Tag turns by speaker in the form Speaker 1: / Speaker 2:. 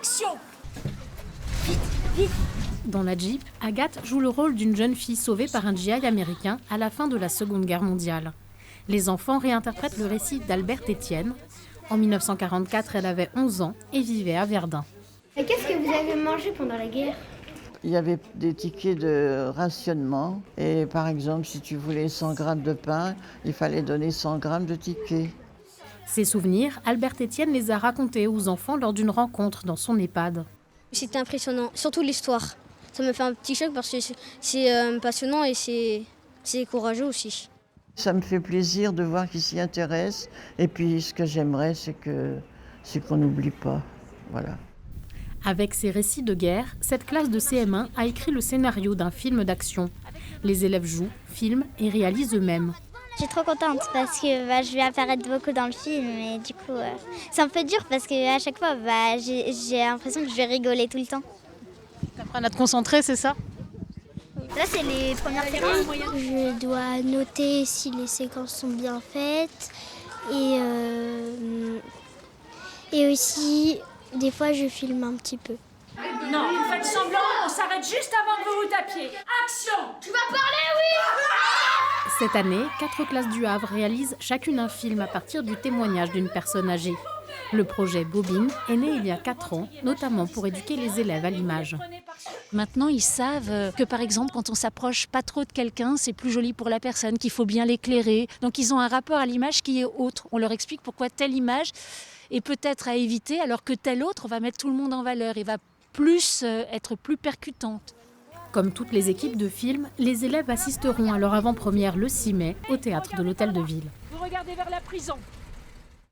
Speaker 1: Action!
Speaker 2: Dans la Jeep, Agathe joue le rôle d'une jeune fille sauvée par un GI américain à la fin de la Seconde Guerre mondiale. Les enfants réinterprètent le récit d'Albert Étienne. En 1944, elle avait 11 ans et vivait à Verdun.
Speaker 3: Et qu'est-ce que vous avez mangé pendant la guerre?
Speaker 4: Il y avait des tickets de rationnement et par exemple, si tu voulais 100 grammes de pain, il fallait donner 100 grammes de tickets.
Speaker 2: Ces souvenirs, Albert Étienne les a racontés aux enfants lors d'une rencontre dans son EHPAD.
Speaker 5: C'était impressionnant, surtout l'histoire. Ça me fait un petit choc parce que c'est passionnant et c'est courageux aussi.
Speaker 4: Ça me fait plaisir de voir qu'ils s'y intéressent et puis ce que j'aimerais, c'est qu'on n'oublie pas. Voilà.
Speaker 2: Avec ces récits de guerre, cette classe de CM1 a écrit le scénario d'un film d'action. Les élèves jouent, filment et réalisent eux-mêmes.
Speaker 6: Je suis trop contente parce que je vais apparaître beaucoup dans le film et du coup c'est un peu dur parce qu'à chaque fois j'ai l'impression que je vais rigoler tout le temps.
Speaker 2: T'apprends à te concentrer, c'est ça?
Speaker 6: Là c'est les premières séquences. Je dois noter si les séquences sont bien faites et aussi des fois je filme un petit peu.
Speaker 1: Non, vous faites semblant, on s'arrête juste avant que vous vous tapiez. Action! Tu vas parler, oui!
Speaker 2: Cette année, 4 classes du Havre réalisent chacune un film à partir du témoignage d'une personne âgée. Le projet Bobine est né il y a 4 ans, notamment pour éduquer les élèves à l'image.
Speaker 7: Maintenant, ils savent que, par exemple, quand on s'approche pas trop de quelqu'un, c'est plus joli pour la personne, qu'il faut bien l'éclairer. Donc, ils ont un rapport à l'image qui est autre. On leur explique pourquoi telle image est peut-être à éviter, alors que telle autre va mettre tout le monde en valeur et va être plus percutante.
Speaker 2: Comme toutes les équipes de films, les élèves assisteront à leur avant-première le 6 mai au théâtre de l'Hôtel de Ville.
Speaker 1: Vous regardez vers la prison.